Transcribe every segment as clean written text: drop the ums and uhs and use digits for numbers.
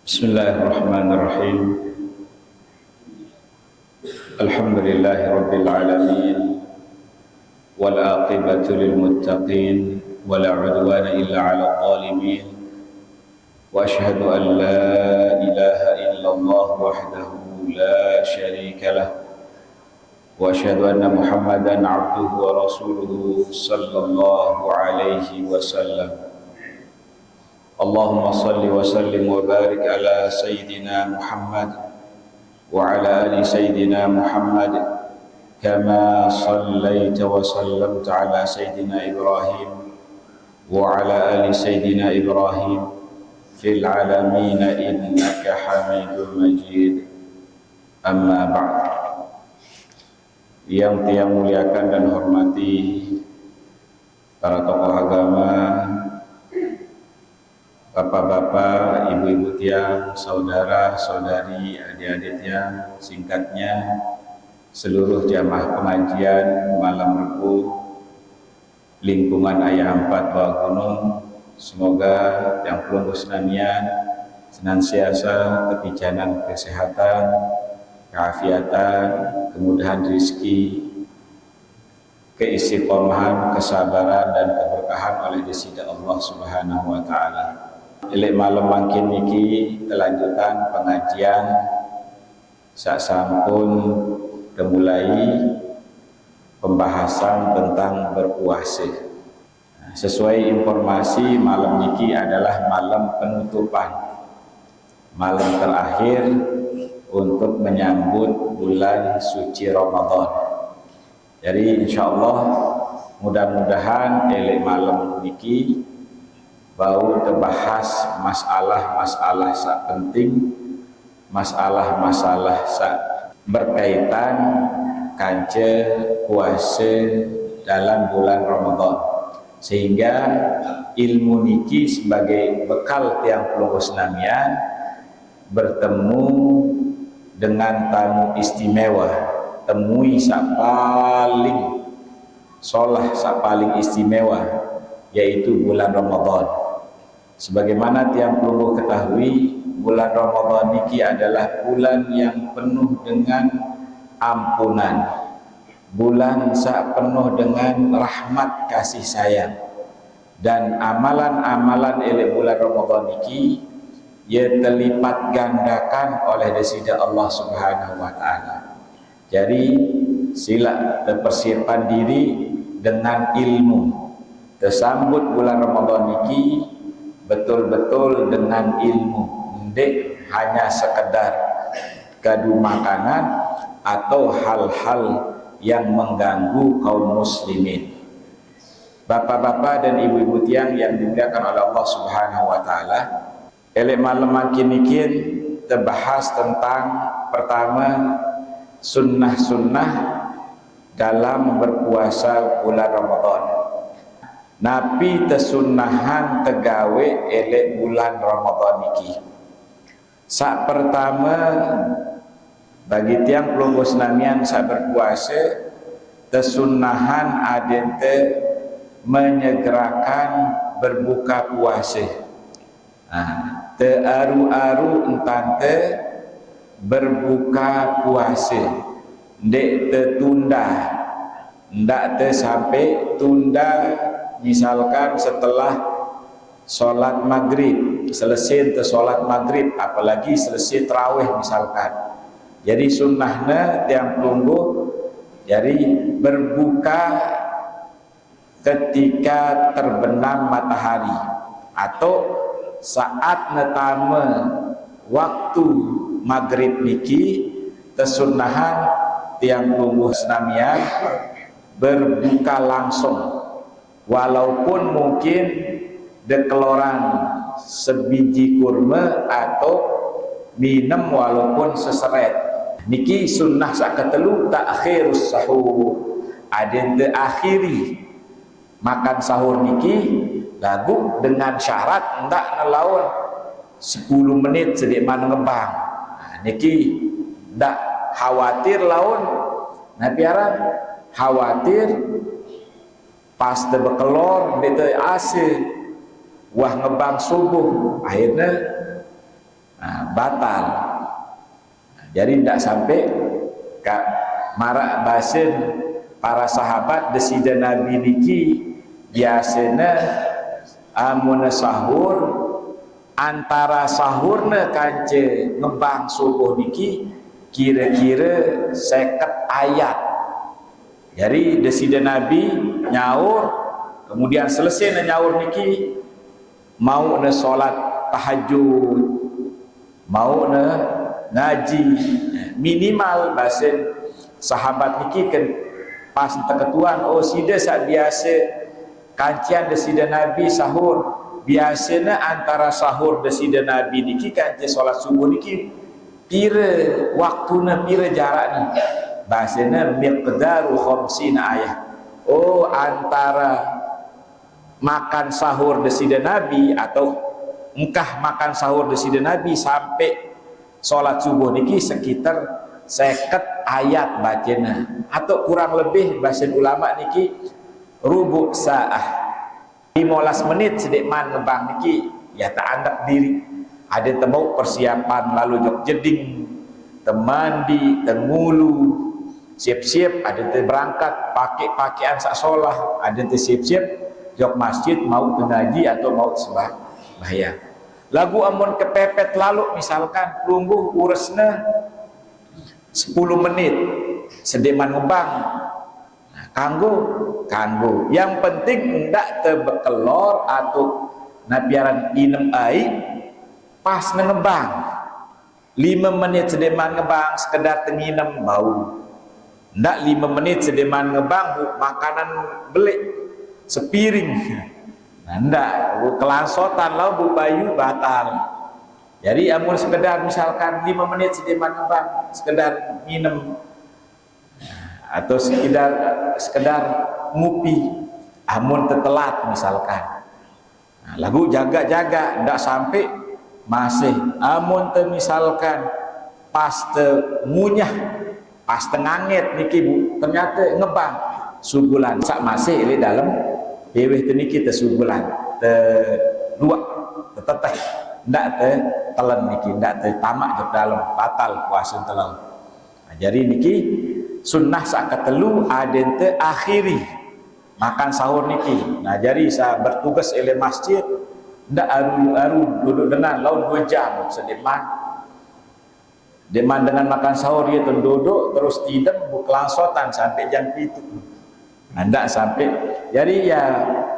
Bismillahirrahmanirrahim. Alhamdulillahi rabbil alamin wal aqibatu lil muttaqin wa la udwana illa 'alal zalimin wa ashhadu an la ilaha illallah wahdahu la syarika lah wa ashhadu anna Muhammadan 'abduhu wa rasuluhu sallallahu alaihi wasallam. Allahumma salli wa sallim wa barik ala Sayyidina Muhammad wa ala ali Sayyidina Muhammad kama sallaita wa sallamta ala Sayyidina Ibrahim wa ala ali Sayyidina Ibrahim fil alamin innaka Hamidum Majid. Amma ba'd. Yang tiang muliakan dan hormati para tokoh agama, bapak-bapak, ibu-ibu tiang, saudara-saudari, adik-adik tiang, singkatnya seluruh jamaah pengajian malam Rebu lingkungan Ayah Ampat Bawah Gunung, semoga yang pelunggu senanian senantiasa kebijakan kesehatan, keafiatan, kemudahan rezeki, keistiqomahan, kesabaran dan keberkahan oleh disida Allah Subhanahu wa taala. Elek malam makin niki kelanjutan pengajian sak sampun dimulai pembahasan tentang berpuasa. Sesuai informasi, malam niki adalah malam penutupan, malam terakhir untuk menyambut bulan suci Ramadan. Jadi insyaallah mudah-mudahan elek malam niki bau terbahas masalah-masalah sak penting, masalah-masalah sak berkaitan kance puasa dalam bulan Ramadan, sehingga ilmu niki sebagai bekal tiang pelunggu senamian bertemu dengan tamu istimewa, temui sak paling solah, sak paling istimewa, yaitu bulan Ramadan. Sebagaimana tiang perlu ketahui, bulan Ramadan niki adalah bulan yang penuh dengan ampunan, bulan sak penuh dengan rahmat kasih sayang, dan amalan-amalan elek bulan Ramadan niki ia terlipat gandakan oleh disida Allah Subhanahu wa taala. Jadi sila terpersiapan diri dengan ilmu, tersambut bulan Ramadan niki betul-betul dengan ilmu, ndek hanya sekedar gaduh makanan atau hal-hal yang mengganggu kaum muslimin. Bapak-bapak dan ibu-ibu tiang yang dimuliakan oleh Allah Subhanahu wa taala, elek malam makin nikin terbahas tentang pertama sunnah-sunnah dalam berpuasa bulan Ramadan. Nabi tesunnahan tegawe elek bulan Ramadan niki. Sak pertama bagi tiang pelunggu senamian sak berpuasa tesunnahan adente menyegerakan berbuka puasa. Tearu-aru entante berbuka puasa, ndek tertunda, ndak sampai tunda. Misalkan setelah sholat maghrib, selesai sholat maghrib, apalagi selesai tarawih misalkan. Jadi sunnahnya tiang tunggu, jadi berbuka ketika terbenam matahari atau saat netame waktu maghrib niki tesunnahan tiang tunggu senamian berbuka langsung, walaupun mungkin dekeloran sebiji kurma atau minum walaupun seseret. Niki sunnah sak ketelu takhirus sahur, adente akhiri makan sahur niki lagu dengan syarat ndak nelaun 10 menit sedik mana ngebang. Niki ndak khawatir laun, nah biaran khawatir pas bekelor bete ase wah ngebang subuh, akhirnya batal. Jadi tidak sampai marak basen para sahabat desida Nabi niki biasanya amun sahur antara sahurna kance ngebang subuh niki kira-kira 50 ayat. Jadi desida Nabi nyaur, kemudian selesai nyaur niki mau na solat tahajud, mau na ngaji, minimal basen sahabat niki kan pas teketuan sida sak biasa kancian desida Nabi sahur, biasanya antara sahur desida Nabi niki kancian solat subuh niki pira waktuna, pira jarak ni bahasanya miqdaru khamsina ayat. Antara makan sahur desida Nabi atau engkah makan sahur desida Nabi sampai solat subuh niki sekitar 50 ayat bacana, atau kurang lebih bahasa ulama niki rubu sa'ah, 15 menit sedek man ngebang niki ya tak andak diri. Ada temu persiapan lalu jok jeding, temandi, tengulu, siap-siap, ada te berangkat pakai pakaian sak solah, ada te siap-siap jok masjid mau ke ngaji atau mau sembahyang. Lagu amun kepepet lalu misalkan lungguh uresna 10 menit sedeman ngebang, kanggo yang penting ndak tebekelor atau nabiaran inem air pas ngebang 5 menit sedeman ngebang sekedar tenginem bau, ndak 5 menit sedeman ngebang makanan belik sepiring, ndak kelansotan lau bu bayu batal. Jadi amun sekedar misalkan 5 menit sedeman ngebang sekedar minum atau sekedar ngupi, amun tetelat misalkan lagu jaga-jaga ndak sampai masih, amun misalkan pas ngunyah pas tengangit niki bu ternyata ngebang subulan sak masih ini dalam beweh teniki subulan te dua teteteh ndak telan niki, ndak tamak jok dalam batal puasa telau. Jadi niki sunnah sak ketelu adente akhiri makan sahur niki. Jadi saya bertugas oleh masjid ndak aru duduk dengan laut 2 jam sedeman dengan makan sahur dia duduk terus tidem kelangsotan sampai jam 7. Ndak sampai, jadi ya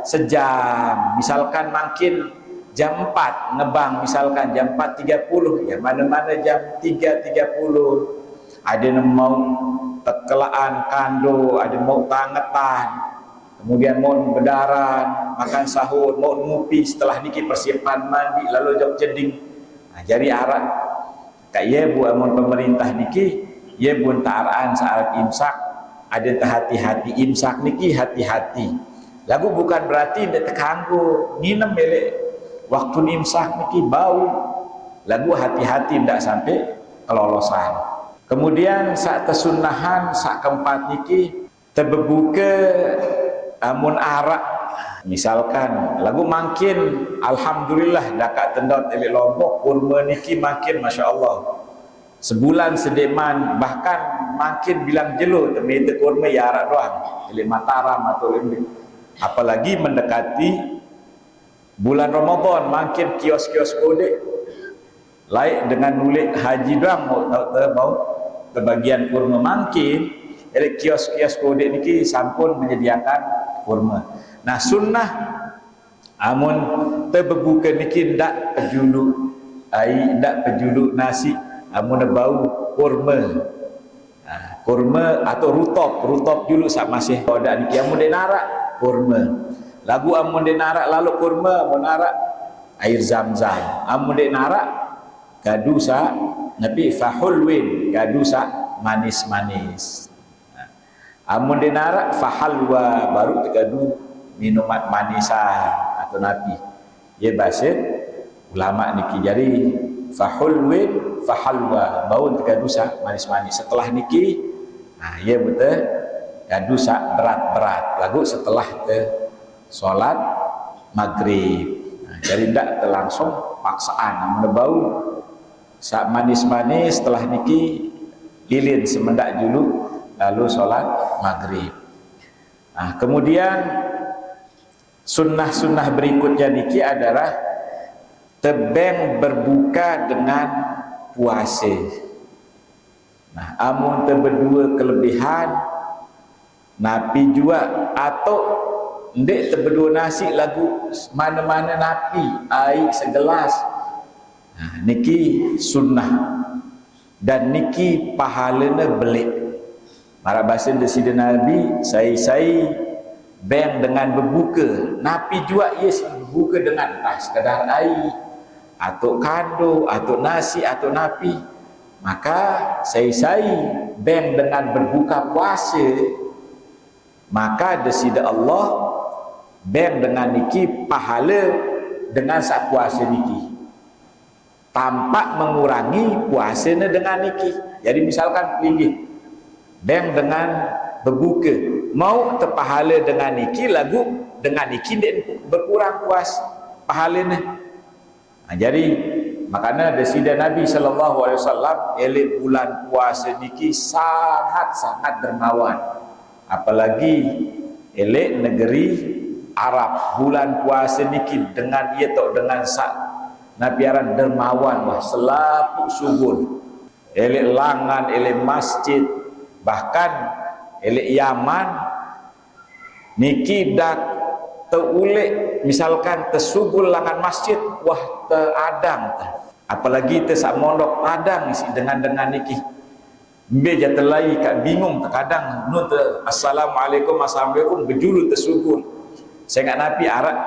sejam misalkan makin jam 4 ngebang misalkan jam 4.30 ya mana-mana jam 3.30 ada yang mau tekelaan kando, ada mau tangetan, kemudian mau bedaran makan sahur, mau ngupi, setelah niki persiapan mandi lalu jok jeding. Jadi arah kayak bu amun pemerintah niki ya bun taraan saat imsak ada hati-hati imsak niki hati-hati lagu bukan berarti ndak tekanggu nginem melek waktu imsak niki bau lagu hati-hati ndak sampai kelolosan. Kemudian saat tesunahan saat keempat niki terbuka amun arak misalkan lagu makin alhamdulillah dakat tendot elek Lombok kurma niki makin masya Allah sebulan sedeman bahkan makin bilang jelo temete kurma ya arak doang elek Mataram atau lebih, apalagi mendekati bulan Ramadan makin kios-kios kode lain dengan nulis haji doang mau kebagian kurma makin elek kios-kios kode niki sampun menyediakan kurma. Nah sunnah amun terbuka niki ndak pejulu ai ndak pejulu nasi amun bau kurma. Kurma atau rutop dulu sak masih kodak niki amun denarak kurma. Lagu amun denarak lalu kurma amun narak air zam-zam. Amun denarak gadu sa nabi fahulwin gadu sa manis-manis. Amun denarak fahalwa baru tegadu minuman manisan atau nabi. Ya basit ulama niki jadi fahulwin fahalwa bau tegadu sa manis-manis. Setelah niki ya betul gadu sa berat-berat lagu setelah sholat maghrib. Jadi tidak langsung paksaan namun bau sak manis-manis setelah niki lilin semendak dulu lalu solat maghrib. Nah, kemudian sunnah-sunnah berikutnya niki adalah tebeng berbuka dengan puasa. Nah, amun terberdua kelebihan napi juga atau ndek terberdua nasi lagu mana-mana napi air segelas. Nah, niki sunnah dan niki pahalanya belik. Mara bahasa desida Nabi saya beng dengan berbuka. Napi juga yes berbuka dengan sekadar air atau kado atau nasi atau napi. Maka saya beng dengan berbuka puasa. Maka desida Allah beng dengan niki pahala dengan sak puasa niki. Tampak mengurangi puasanya dengan niki. Jadi misalkan linggih beng dengan berbuka mau terpahala dengan niki lagu dengan niki berkurang puas pahalanya. Nah, jadi makanya desida Nabi SAW elok bulan puasa niki sangat-sangat dermawan, apalagi elok negeri Arab bulan puasa niki dengan ia tok dengan sak nabiaran dermawan wah selaput subur elok langan elok masjid bahkan elok Yaman niki dak teulek misalkan tersubul langan masjid wah teradang apalagi tersak mondok adang isi dengan niki be jatelai kak bingung terkadang nu assalamualaikum bejulu tersubul saya nggak napi arak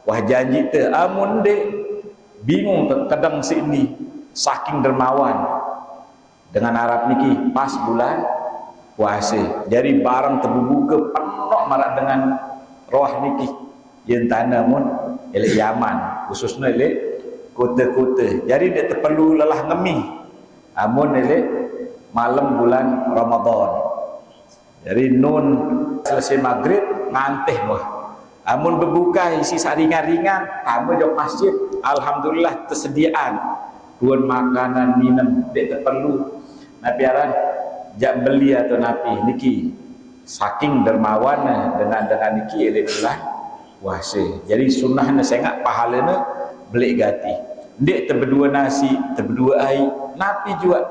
wah janji te amun de bingung terkadang sini saking dermawan dengan Arab niki pas bulan puasa jadi barang terbuka penuh marak dengan roh niki yang tanah mun elok Yaman khususnya elok kota-kota jadi dia terperlu lelah ngemi amun elok malam bulan Ramadan jadi nun selesai maghrib nganteh wah amun berbuka isi saringan-ringan tamu jauh masjid alhamdulillah tersediaan tuan makanan minum dia terperlu nabiaran jak beli atau napi niki saking dermawan dengan niki elok bulan puasa jadi sunnahnya sangat pahalanya belik gati ndik terberdua nasi terberdua air napi juga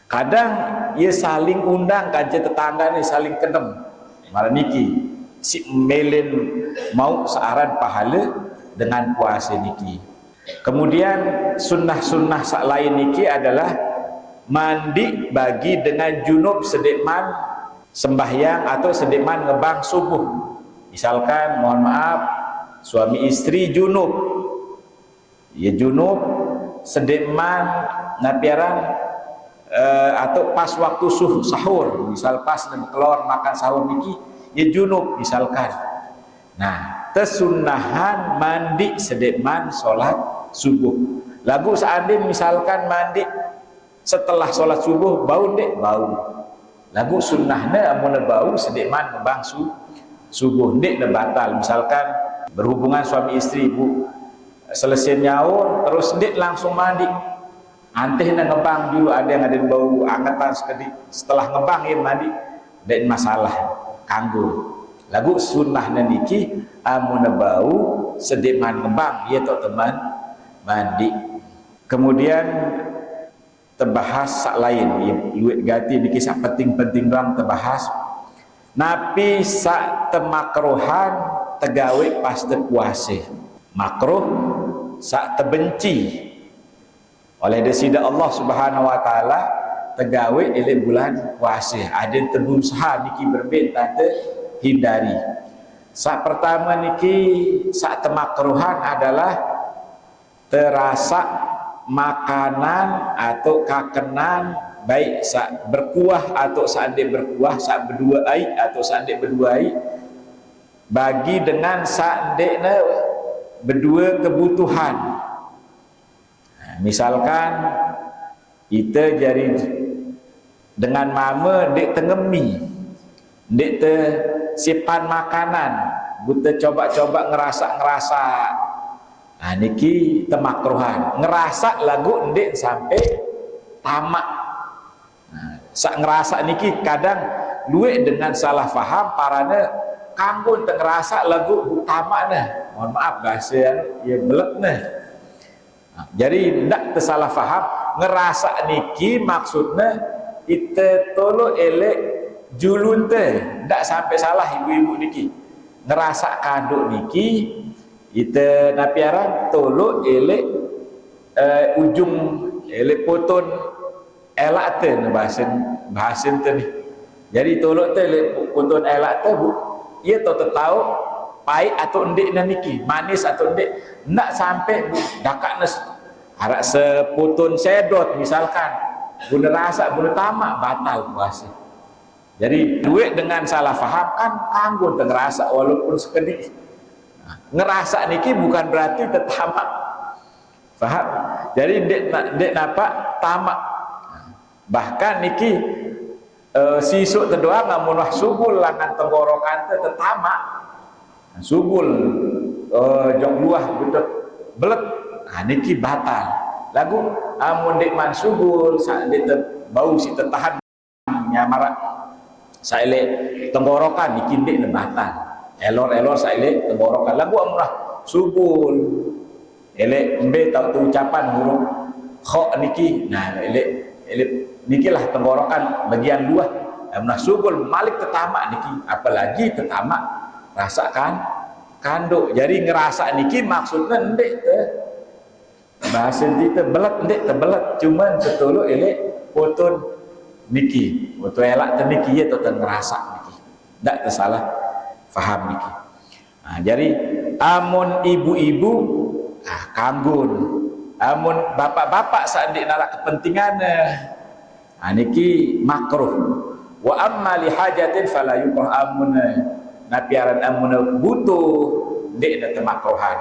kadang ia saling undang kaje tetangga ni saling kedem mara niki si melen mau searan pahala dengan puasa niki. Kemudian sunnah-sunnah sak lain niki adalah mandi bagi dengan junub sedekman sembahyang atau sedekman ngebang subuh. Misalkan mohon maaf suami istri junub. Ya junub sedekman napiaran atau pas waktu sahur, misal pas keluar makan sahur niki ya junub misalkan. Nah, tersunnahan mandi sedekman solat subuh. Lagu seandainya misalkan mandi setelah solat subuh bau dek bau. Lagu sunnahnya amun bau sedekman ngebang subuh dek batal. Misalkan berhubungan suami istri bu selesai nyaur terus dek langsung mandi. Anteh ngebang dulu ada yang ada bau angkatan sekedik. Setelah ngebang ya mandi dek masalah kanggo. Lagu sunnahnya niki amun bau sedekman ngebang ya tok teman mandi. Kemudian terbahas sak lain luit gati niki sak penting-penting doang terbahas. Napi sak temakruhan tegawe pas puasa. Makruh sak terbenci oleh desida Allah Subhanahu wa taala tegawe ele bulan puasa. Ada terberusaha niki berbeda hindari. Sak pertama niki sak temakruhan adalah terasa makanan atau kakenan baik sak berkuah atau sande berkuah sak berdua air atau sande berdua air bagi dengan sande berdua kebutuhan. Nah, misalkan kita jadi dengan mama dek tengemi dek te sipan makanan kita coba-coba ngerasa Niki temakruhan ngerasa lagu ndek sampai tamak. Sak ngerasa niki kadang luwe dengan salah faham parane kanggo teu ngerasa lagu tamakna. Mohon maaf bahasa ya beletna. Jadi ndak tersalah faham ngerasa niki maksudnya ite tolo elek julun teh ndak sampai salah ibu-ibu niki ngerasa kanduk niki ite napiaran tolo elek ujung elek poton elak teh bahasa teh ni. Jadi tolo teh elek poton elak teh bu ia tahu pahit atau endek niki manis atau endek ndak sampai dakakna harap sepotong sedot misalkan guna rasa guna tamak batal puasa. Jadi duit dengan salah faham kan kanggo teu ngerasa walaupun sekedik. Ngerasa niki bukan berarti tetamak. Faham? Jadi dek napa tamak. Bahkan niki sisuk terdoa ngamun subul langan tenggorokan teh tetamak. Subul jok luah betul belet. Niki batal. Lagu amun dek man subul sak dek bau si tertahan nyamarak saile tenggorokan niki dek batal. Elor-elor saile tenggorokan. Lagu amun subul elek embe tau tu ucapan huruf kha niki. Nah elek niki lah tenggorokan bagian luar. Amun subul malik tetamak niki apalagi tetamak rasakan kanduk. Jadi ngerasa niki maksudnya ndek teh bahasa kita belat ndek terbelat cuman betul elek poton niki foto elak teh niki ya teu ngerasa niki ndak tersalah faham niki. Jadi amun ibu-ibu kanggun amun bapak-bapak sandik narak kepentinganna niki makruh. Wa amma li hajatin fala yukrah amun napiaran amun butuh ndek teu makruhan.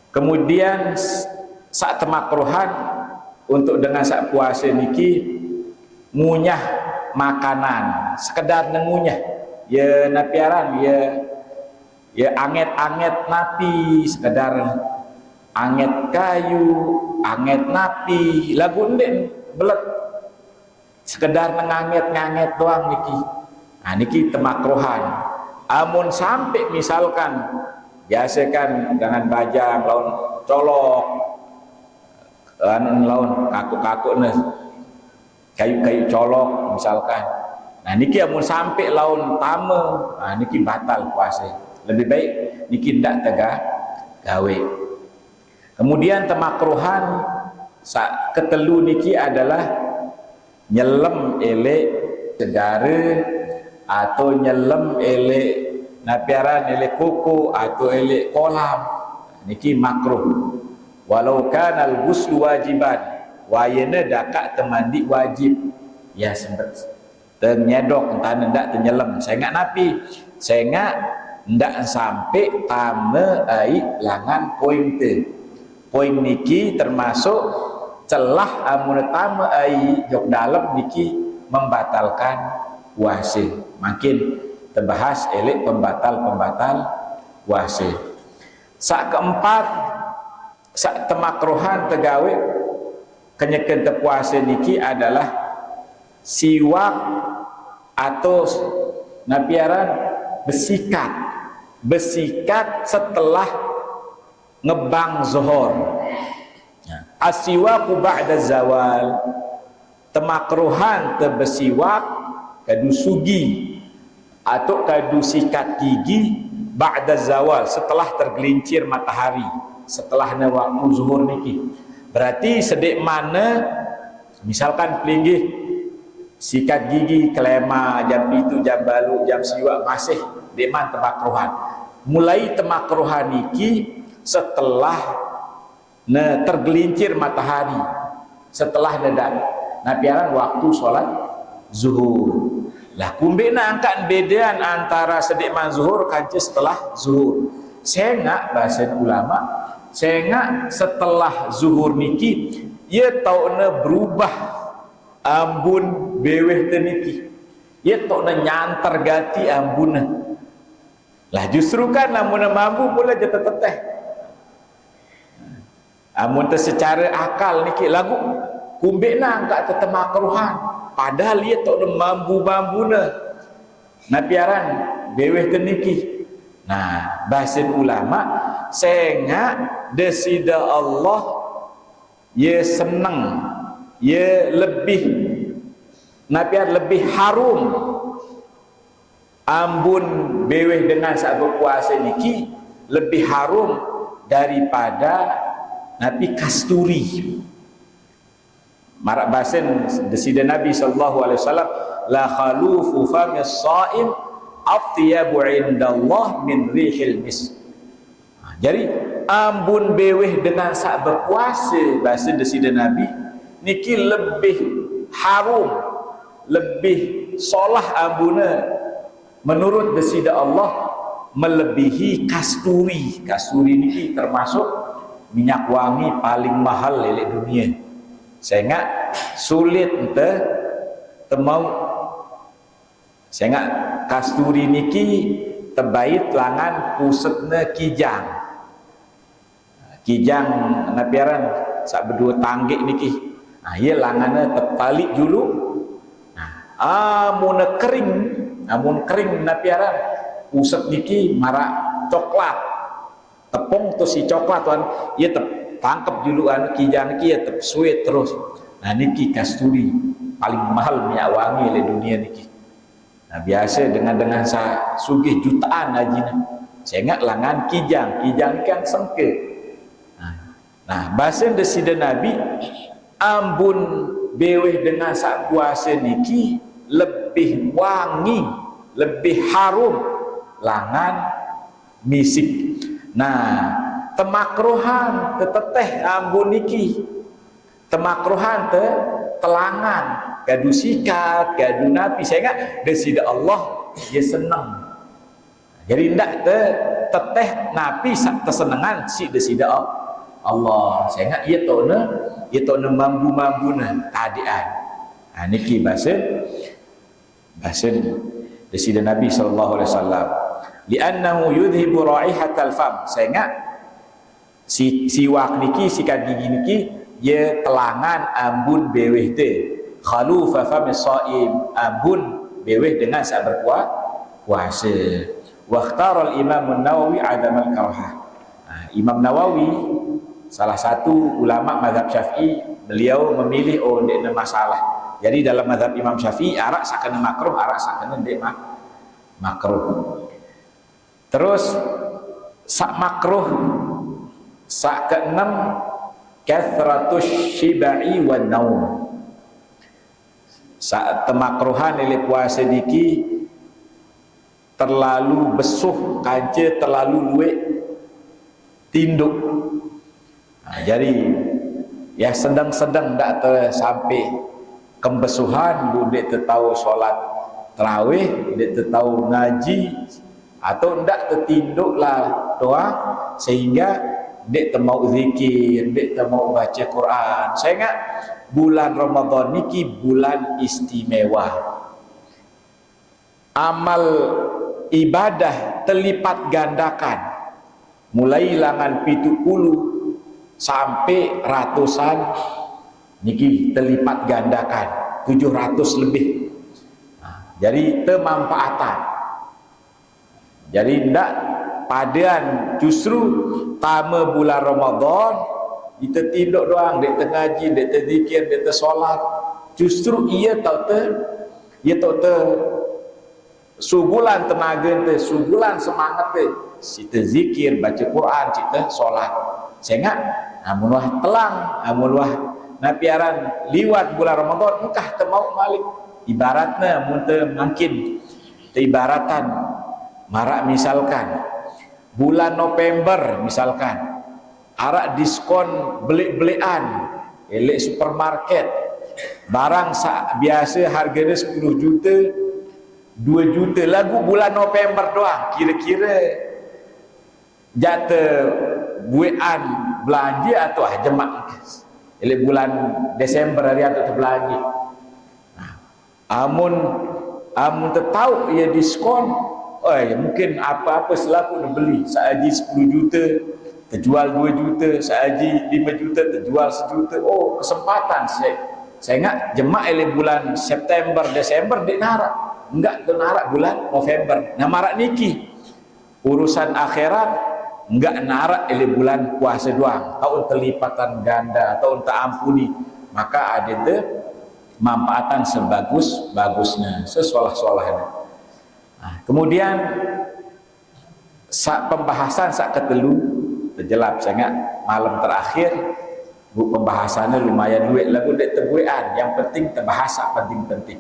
Kemudian sak temakruhan untuk dengan sak puasa niki ngunyah makanan sekedar nengunyah ya napiaran ya anget-anget napi sekedar anget kayu anget napi lagu ndek belet sekedar nenganget-nganget doang niki. Niki temakruhan. Amun sampai misalkan biasa kan dengan bajang laun colok laun kaku-kaku kayu-kayu colok misalkan. Niki amun sampai laun tame niki batal puasa. Lebih baik niki ndak tegah gawe. Kemudian temakruhan ketelu niki adalah nyelem elek segare atau nyelem elek napiaran elek koko atau elek kolam niki makruh. Walau kanal ghuslu wajiban wayana dakak temandi wajib ya sempet ternyedok entah ndak tenyelem sengak napi sengak ndak sampai tame ai langan poin te poin niki termasuk celah amun tame ai jok dalam niki membatalkan puasa. Makin terbahas elek pembatal puasa. Sak keempat sak temakruhan tegawe kenyekeun teu puasa niki adalah siwak atau napiaran besikat setelah ngebang zuhur. Asiwaku ba'da zawal temakruhan terbesiwak kadu sugi atau kadu sikat gigi ba'da zawal setelah tergelincir matahari setelah waktu zuhur niki. Berarti sedek mana misalkan pelinggih sikat gigi kelema jam itu jam balu jam siwak masih deman temakruhan. Mulai temakruhan niki setelah tergelincir matahari setelah nedan napiaran waktu sholat zuhur. Lah kumbena angkat bedaan antara sedik man zuhur kanci setelah zuhur. Sengak bahasa ulama sengak setelah zuhur niki ia tauna berubah ambun beweh teniki ia tauna nyantar gati ambuna. Lah justru kan namun mampu pula jatuh teteh Amun secara akal niki lagu kumbek nang tak temakruhan padahal dia tak ada mambu-mambuna napiaran beweh teniki. Nah, bahasa ulama sehingga desida Allah ye senang ye lebih napiar lebih harum ambun beweh dengan saat berpuasa niki lebih harum daripada Nabi kasturi. Marak bahasan desida Nabi sallallahu alaihi wasallam la khalufu famis shaim atyabu indallah min rihil mis. Jadi ambun beweh dengan saat berpuasa bahasa desida Nabi niki lebih harum, lebih solah ambuna menurut desida Allah melebihi kasturi. Kasturi niki termasuk minyak wangi paling mahal di dunia. Sehingga sulit ente temau. Sehingga kasturi niki terbaik langan pusatnya kijang. Kijang napiaran sak berdua tanggik niki. Nah, ia langannya tertalik dulu. Nah, amun kering napiaran pusat niki marak coklat. Tepung tu si coklat tuan, ia tangkap dulu kijang niki ia suet terus. Nah niki kasturi paling mahal minyak wangi di dunia niki. Nah biasa dengan saya sugih jutaan haji. Saya ingat langan kijang kan sengke. Nah bahasa desida Nabi ambun beweh dengan sak puasa niki lebih wangi, lebih harum langan misik. Nah, temakruhan teteteh ambun niki. Temakruhan telangan, gadu sikat, gadu napi. Saya ingat desida Allah dia senang. Jadi ndak teteh napi tersenangan si desida Allah. Saya ingat ia tona mambu-mambuna tadian. Nah, niki bahasa desida Nabi sallallahu alaihi wasallam. Li'annahu yudhibu raihatal fam. Saya ingat siwak niki sikat gigi niki ye telangan ambun beweh te khalufa famis shaim ambun beweh dengan saat berpuasa. Wa ikhtara al-Imam an-Nawawi adam al-karahah. Imam Nawawi salah satu ulama mazhab Syafi'i, beliau memilih ndek masalah. Jadi dalam mazhab Imam Syafi'i arak sakana makruh, arak sakana ndek makruh. Terus sak makruh sak keenam kathratus syibai wan naum. Sak temakruhan oleh puasa diki terlalu besuh kance terlalu luwek tinduk. Nah, jadi ya sedang-sedang ndak sampai kebesuhan budek tahu solat tarawih, budek tahu ngaji atau ndak tertinduklah doa sehingga dek temau zikir, dek temau baca Quran. Saya ingat bulan Ramadan niki bulan istimewa. Amal ibadah terlipat gandakan. Mulai langan 70 sampai ratusan niki terlipat gandakan 700 lebih. Nah, jadi temanfaatan. Jadi ndak padan justru tama bulan Ramadan kita tinduk doang dek tengaji, dek terzikir, dek tersolat. Justru ia tak subulan tenaga te, subulan semangat te. Kita zikir, baca Quran, kita solat. Sehingga amun wah telang, amun wah napiaran liwat bulan Ramadan engkah temau malik. Ibaratnya mun teu mungkin ibaratan marak misalkan bulan November misalkan arak diskon beli-belian elek supermarket barang biasa harganya 10 juta 2 juta lagu bulan November doang kira-kira jatuh buean belanja atau jemak elek bulan Desember hari atau terbelanja. Nah, amun tahu ia diskon mungkin apa-apa selaku nak beli sahaja 10 juta terjual 2 juta, sehaji 5 juta, terjual 1 juta. Oh, kesempatan. Saya ingat jemaah ele bulan September, Desember dia narak. Enggak tu narak bulan November. Nah marak niki. Urusan akhirat enggak narak ele bulan puasa doang. Tahun terlipatan ganda, tahun tak ampuni. Maka ada tu manfaatan sebagus-bagusnya, sesolah-solahnya. Nah, kemudian pembahasan ketelu terjelap sangat malam terakhir pembahasannya lumayan duit lagu dek terbuian, yang penting terbahas penting-penting.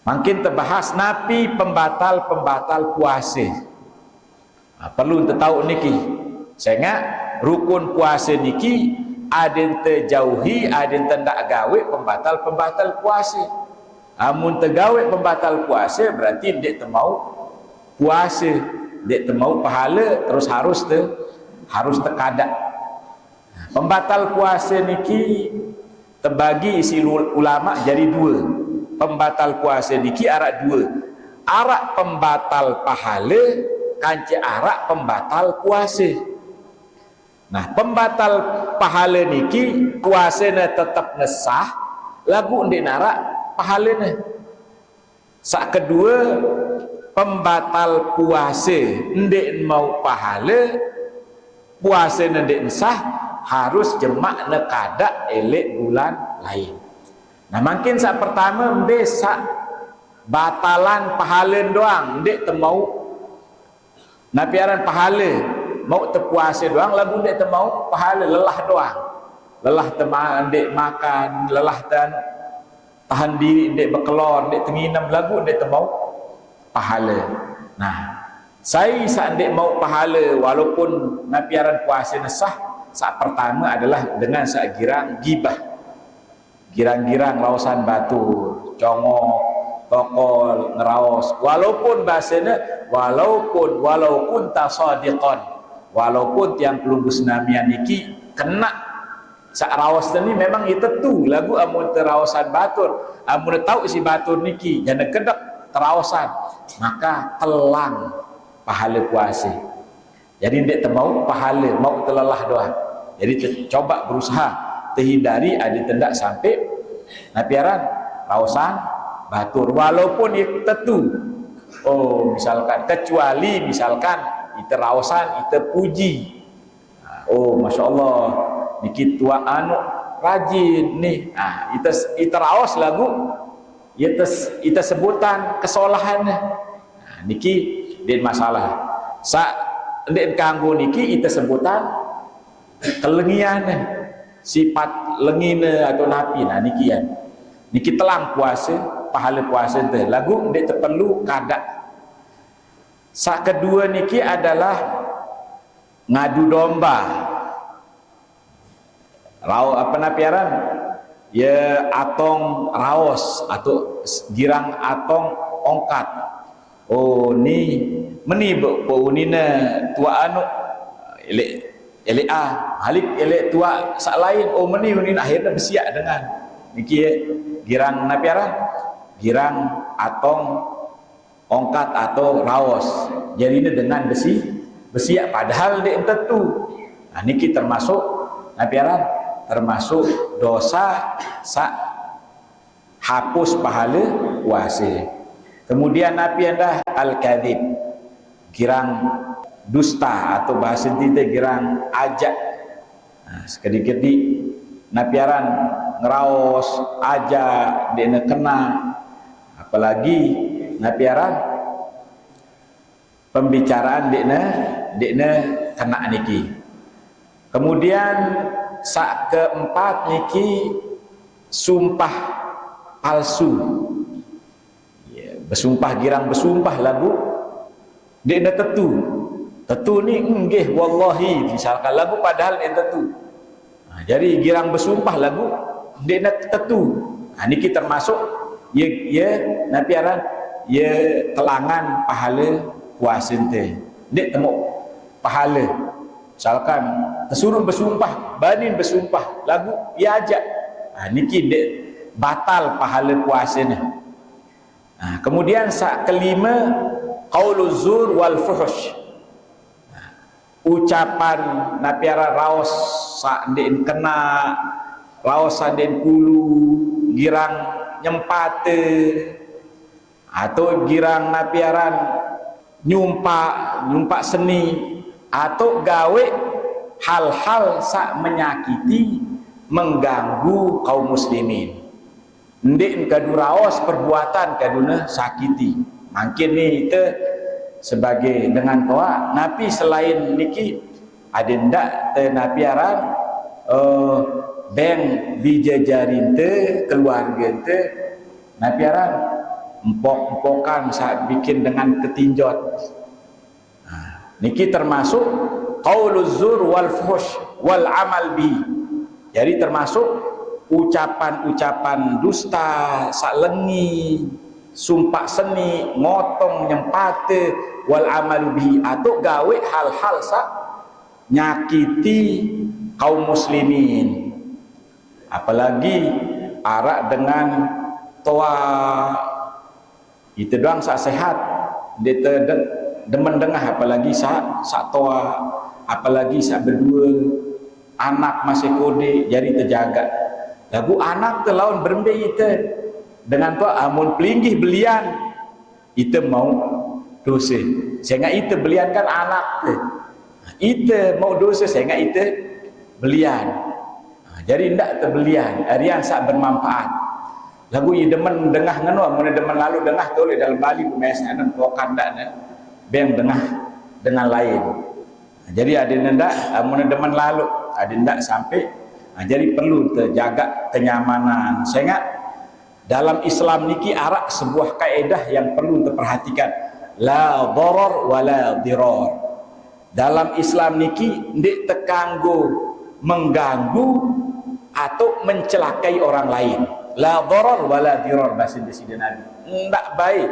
Makin terbahas napi pembatal puasa. Nah, perlu untuk tahu niki. Sangat rukun puasa niki ada yang terjauhi, ada yang tidak gawe pembatal puasa. Amun tergawe pembatal puasa berarti dek temau puasa, dek temau pahala, terus harus terkadak. Pembatal puasa niki terbagi isi ulama jadi 2. Pembatal puasa niki arak 2. Arak pembatal pahala, kanci arak pembatal puasa. Nah, pembatal pahala niki puasanya tetap nesah, lagu ndek narak pahalanya. Sak kedua, pembatal puasa ndek mau pahala, puasa ndek sah, harus jemak nekada elek bulan lain. Nah, makin sak pertama mbe sak batalan pahala doang, ndek temau napiaran pahala, mau terpuasa doang, lagu ndek temau pahala, lelah doang. Lelah ndek makan, lelah tahan diri, ndek berkelor, ndek tenginam, lagu ndek temau pahala. Nah, saya ndek mau pahala walaupun napiaran puasa nesah. Saat pertama adalah dengan sak girang gibah, girang-girang raosan batur, congok, tokol, ngeraos, walaupun bahasanya walaupun tasadiqon, walaupun tiang pelubus namian niki kena sak raos ni memang itu tu lagu amun teraosan batur, amun tahu isi batur niki jana kedek teraosan, maka telang pahala puasa. Jadi ndek temau pahala, mau terlelah doang. Jadi coba berusaha terhindari ada tendak sampai napiaran raosan batur, walaupun itu tentu. Oh, misalkan kecuali misalkan itu raosan itu puji. Oh, masya Allah, niki tua anu rajin nih. Nah, itu raos lagu, itu sebutan kesolahan. Nah, niki den masalah. Den kanggo niki itu sebutan kelengian, sifat lengine atau napi. Nah niki telang puasa, pahala puasa itu lagu ndek terperlu kada. Sak kedua niki adalah ngadu domba. Apa napiaran? Ya atong raos atau girang atong ongkat. Oh ni meni bo unina tua anu elek halik elek tua sak lain. Oh meni unina akhirnya bersiap dengan niki girang napiaran, girang atong ongkat atau raos. Jadi ini dengan bersiap padahal dia tentu. Nah niki termasuk napiaran, termasuk dosa sak hapus pahala puasa. Kemudian napi anda al-kadzib, girang dusta atau bahasa kita girang ajak. Nah, sedikit-sedikit napiaran ngeraos ajak dia kena, apalagi napiaran pembicaraan dia kena niki. Kemudian sak keempat niki sumpah palsu. Bersumpah girang bersumpah lagu dia dah tetu ni nggih wallahi misalkan lagu padahal dia tetu. Nah, jadi girang bersumpah lagu dia dah tetu. Nah niki termasuk ya napiaran ya telangan pahala puasa teh. Dia temu pahala. Misalkan tersuruh bersumpah, banin bersumpah lagu ya ajak. Nah niki dia batal pahala puasanya. Nah, kemudian sak kelima qauluz zur wal fuhsy. Nah, ucapan napiara raos sak den kena, raos sak den kulu, girang nyempate atau girang napiaran nyumpak seni atau gawe hal-hal sak menyakiti mengganggu kaum muslimin. Ndik kadu raos perbuatan kaduna sakiti. Mungkin ni itu sebagai dengan toa Nabi selain niki ada ndak te napiaran beng bijajarin te keluarga te napiaran empok-empokan saat bikin dengan ketinjot. Niki termasuk qauluz zur wal fuhsh wal amal bi. Jadi termasuk ucapan-ucapan dusta, salengi, sumpah seni, ngotong, nyempate, wal amalu bihi, atau gawe hal-hal sak nyakiti kaum muslimin. Apalagi arak dengan toa itu doang sak sehat, dia demen dengah, apalagi sak toa, apalagi sak berdua anak masih kode jadi terjaga. Lagu anak terlaun berembe itu dengan tu amun pelinggih belian itu mau dosa. Sehingga itu belian kan anak itu mau dosa sehingga itu belian. Jadi ndak terbelian arian sak bermanfaat. Lagu i demen dengah ngeno amun demen lalu dengah tole dalam Bali pemesanan pokan ndak beng dengah dengan lain. Jadi ada ndak amun demen lalu ada ndak sampai. Jadi perlu terjaga kenyamanan. Sehingga dalam Islam niki arak sebuah kaedah yang perlu diperhatikan. La darar wa la dirar. Dalam Islam niki ndik tekanggu mengganggu atau mencelakai orang lain. La darar wa la dirar bahasa Indonesia Nabi. Ndak baik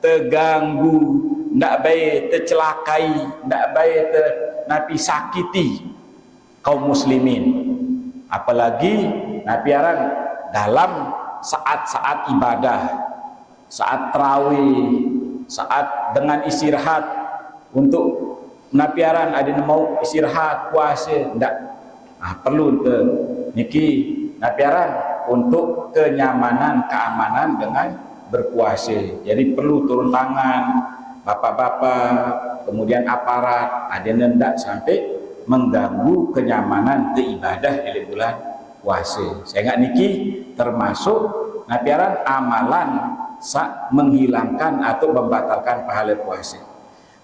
terganggu, ndak baik tercelakai, ndak baik napi sakiti kaum muslimin. Apalagi napiaran dalam saat-saat ibadah, saat tarawih, saat dengan istirahat untuk napiaran ada mau istirahat puasa ndak perlu niki napiaran untuk kenyamanan keamanan dengan berpuasa. Jadi perlu turun tangan bapak-bapak kemudian aparat ada ndak sampai mengganggu kenyamanan ibadah di bulan puasa. Sehingga niki termasuk napiaran amalan sak menghilangkan atau membatalkan pahala puasa.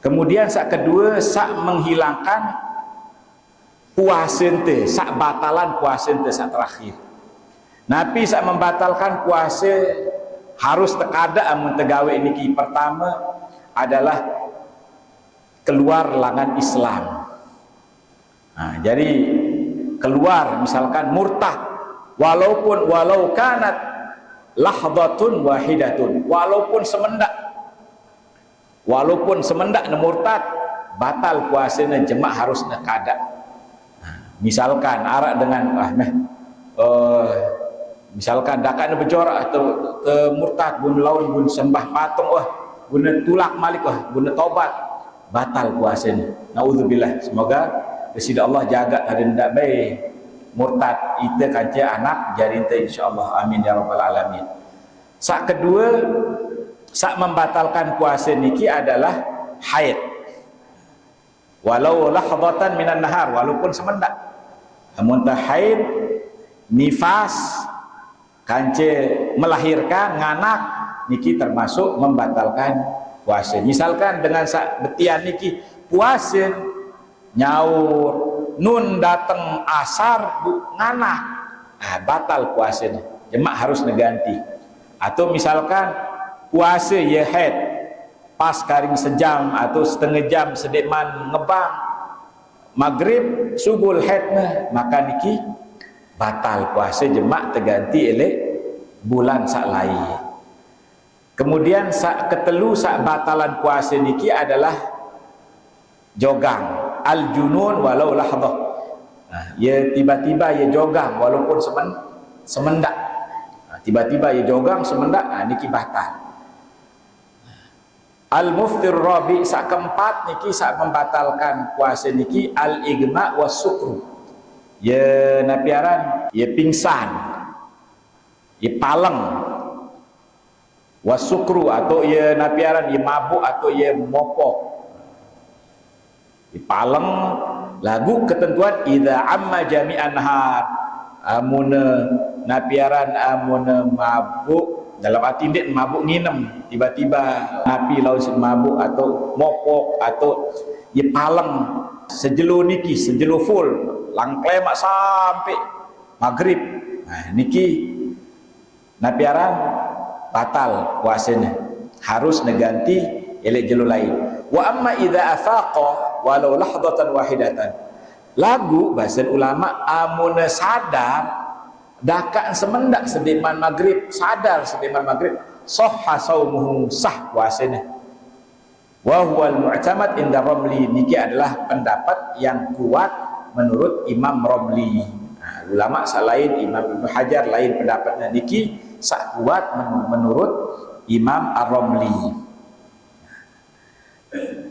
Kemudian sak kedua sak menghilangkan puasa ente, sak batalan puasa ente sak terakhir. Nabi sak membatalkan puasa harus tekada amun tegawe niki. Pertama adalah keluar langan Islam. Nah, jadi keluar misalkan murtad walau kanat lahdhatun wahidatun, walaupun semendak murtad batal puasanya jemaah harus nekada. Nah, misalkan arak dengan misalkan dakan bejorak atau murtad bun laun bun sembah patung bun tulak malik bun tobat batal puasanya. Naudzubillah, semoga Sida Allah jaga ada ndak baik murtad itu kanca anak jadi ente insyaallah, amin ya rabbal alamin. Sak kedua sak membatalkan puasa niki adalah haid, walau lahdatan minan nahar, walaupun semendak. Amun ta haid nifas kanca melahirkan nganak niki termasuk membatalkan puasa. Misalkan dengan sak betian niki puasa nyaur nun datang asar nganak, batal puasanya, jemaah harus neganti. Atau misalkan puasa ya haid pas karing sejam atau setengah jam sedeman ngebang maghrib subuh haidnya, maka niki batal puasa jemaah terganti oleh bulan sak lain. Kemudian sak ketelu sak batalan puasa niki adalah jogang al junun walau lahdah. Ya tiba-tiba ya jogang walaupun semendak. Tiba-tiba ya jogang semendak, niki batal. Al-muftir rabi sak keempat niki sak membatalkan puasa niki al-igma was sukru. Ya napiaran, ya pingsan, ya paleng, was sukru atau ya napiaran, ya mabuk atau ya mopok. Ya paleng lagu ketentuan idza amma jami'an had. Amuna napiaran amuna mabuk dalam arti dia mabuk nginem tiba-tiba napi lawan mabuk atau mopok atau ye paleng sejelo niki sejelo full langklemak sampai maghrib. Nah niki napiaran batal puasanya, harus neganti elek jelo lain. Wa amma idza afaqa walau lahdatan wahidatan, lagu bahasa ulama amuna sadar dakaan semendak sediman maghrib, sadar sediman maghrib, sahha saumuhu, sah puasanya. Wa huwal mu'tamad inda Ramli, niki adalah pendapat yang kuat menurut Imam Ramli. Nah, ulama selain Imam Ibnu Hajar lain pendapatnya, niki sak kuat menurut Imam Ar-Ramli.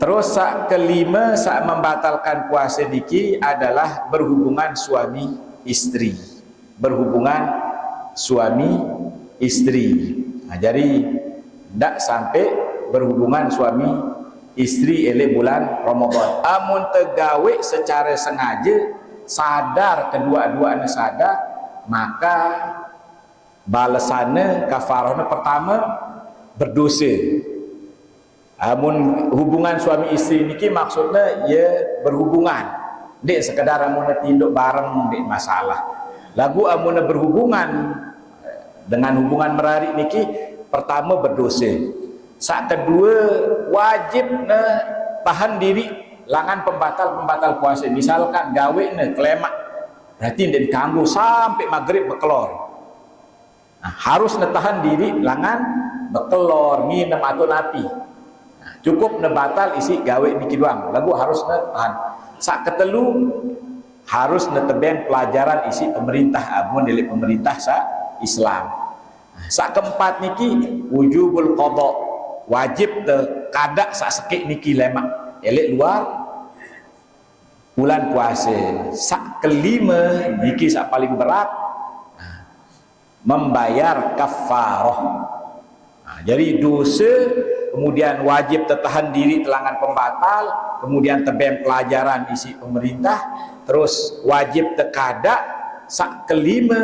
Terus sak kelima sak membatalkan puasa niki adalah berhubungan suami istri. Berhubungan suami istri. Nah, jadi tidak sampai berhubungan suami istri elek bulan Ramadan. Amun tegawe secara sengaja, sadar kedua-duanya sadar, maka balasannya kafarahnya pertama berdosa. Amun hubungan suami istri niki maksudnya ya berhubungan, dek sekedar amun tinduk bareng dek masalah. Lagu amun berhubungan dengan hubungan merari niki pertama berdosa. Sak kedua wajib tahan diri langan pembatal puasa. Misalkan gawe kelemak, berarti den kanggo sampai maghrib bekelor. Nah, harus tahan diri langan bekelor nginem atau napi. Cukup batal isi gawe niki doang, lagu harus tahan. Sak ketelu harus neteben pelajaran isi pemerintah amun dari pemerintah Islam. Sak keempat niki wujubul qada, wajib kada sak sekik niki lemak elek luar bulan puasa. Sak kelima niki sak paling berat, membayar kafarah. Jadi dosa, kemudian wajib tertahan diri telangan pembatal, kemudian tebem pelajaran isi pemerintah, terus wajib tekada, sak kelima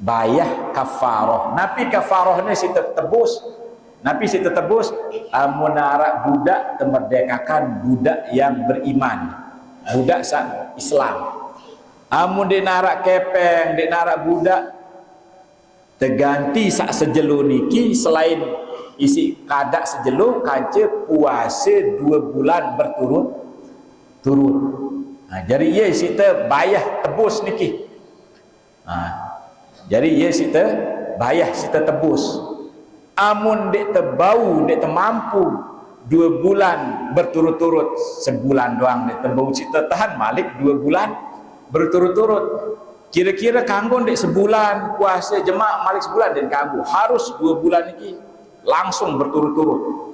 bayah kafarah. Napi kafarahnya si tertebus, napi si tertebus amunara budak temerdekakan budak yang beriman, budak Islam. Amun denara kepeng, denara budak terganti sak sejelo niki selain isi kada sejelo kace puasa 2 bulan berturut-turut. Nah, jadi ye sita bayah tebus niki. Nah, jadi ye sita bayah sita tebus. Amun dek tebau dek temampu 2 bulan berturut-turut, sebulan doang dek tebau sita tahan malik 2 bulan berturut-turut. Kira-kira kanggo dek sebulan puasa jemaah malik sebulan dan kanggo harus 2 bulan niki langsung berturut-turut.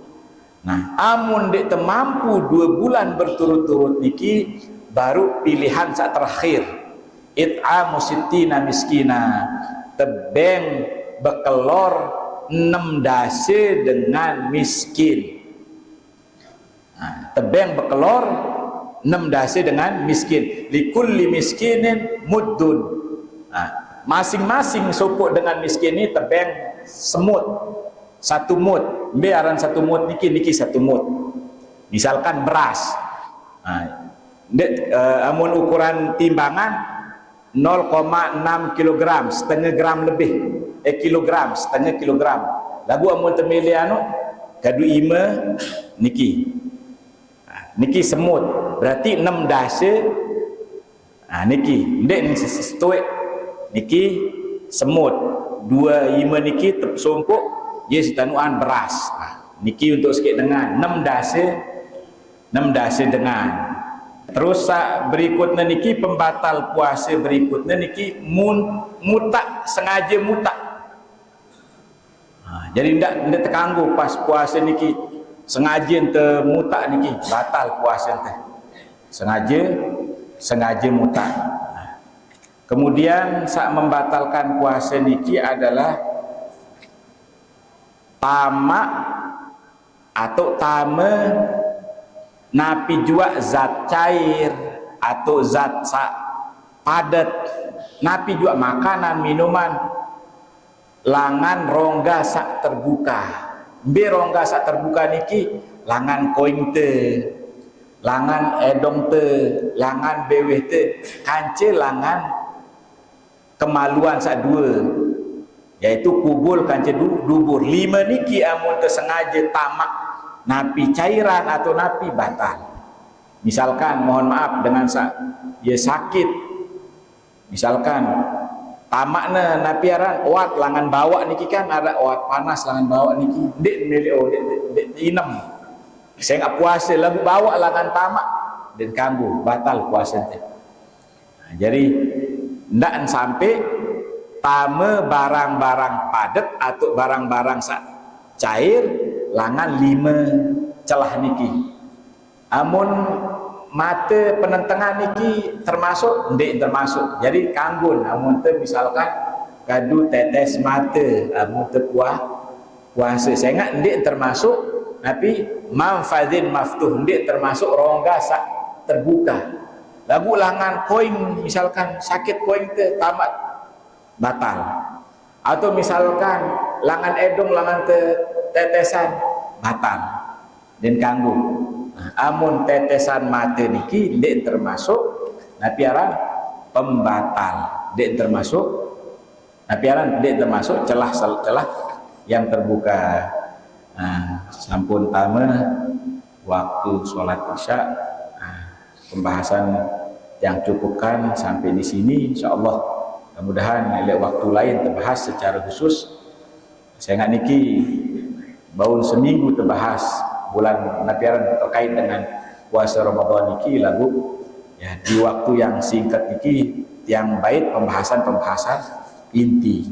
Nah, amun dek temampu 2 bulan berturut-turut niki baru pilihan saat terakhir. It'amu sittina miskina, tebeng bekelor 6 dase dengan miskin. Nah, tebeng bekelor 6 dase dengan miskin. Likulli miskinin muddun. Nah, masing-masing sopok dengan miskin ini tebeng semut. 1 mud. Biaran 1 mud niki 1 mud. Misalkan beras. Nah, amun ukuran timbangan 0,6 kg, setengah gram lebih. Kilogram, setengah kilogram. Lagu amun temili anu kadu ima niki. Niki semut, berarti 6 dase. Nah niki, ndek stoik niki semut. 2 ima niki tersumpuk, ye sitanuan beras. Nah, niki untuk sikit dengan 6 dase dengan. Terus berikutnya niki pembatal puasa berikutnya niki mutak, sengaja mutak. Nah, jadi ndak terganggu pas puasa niki sengaja mutak niki batal puasa teh. Sengaja mutak. Kemudian sak membatalkan puasa niki adalah tamak atau tame napi jua zat cair atau zat sak padat, napi jua makanan minuman langan rongga sak terbuka. Be rongga sak terbuka niki langan koing te, langan edong te, langan beweh te, kance langan kemaluan sak dua, yaitu kubul kance dubur. 5 niki amun tersengaja tamak napi cairan atau napi batal. Misalkan mohon maaf dengan ya sakit, misalkan tamakna napi aran oat langan bawa niki kan ada oat panas langan bawa niki dek milik dek inem saya nggak puasa lagu bawa langan tamak dan kanggu batal puasa teh. Jadi ndak sampai tame barang-barang padat atau barang-barang cair langan 5 celah niki. Amun mata penentengan niki termasuk ndek termasuk. Jadi kanggun amun teu misalkan kadu tetes mata amun teu puasa saya nggak ndek termasuk, tapi manfadzin maftuh ndek termasuk rongga sak terbuka. Lagu langan koin misalkan sakit koin ke tamat batal, atau misalkan langan edong langan tetesan batal dan kanggu. Amun tetesan mata niki ndek termasuk napiaran pembatal, ndek termasuk napiaran ndek termasuk celah-celah yang terbuka. Sampun tama waktu sholat isya, pembahasan yang cukupkan sampai di sini, insyaallah. Mudah-mudahan lewat waktu lain terbahas secara khusus. Saya nggak niki baun seminggu terbahas bulan napiaran terkait dengan puasa Ramadan niki lagu ya di waktu yang singkat niki yang baik pembahasan inti.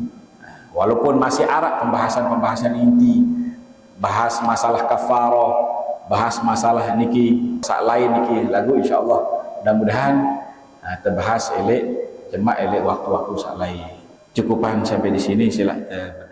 Walaupun masih arak pembahasan inti, bahas masalah kafarah, bahas masalah niki sak lain niki lagu insyaallah. Mudah-mudahan terbahas elek jemaah elek waktu-waktu sak lain. Cukupan sampai di sini, silakan.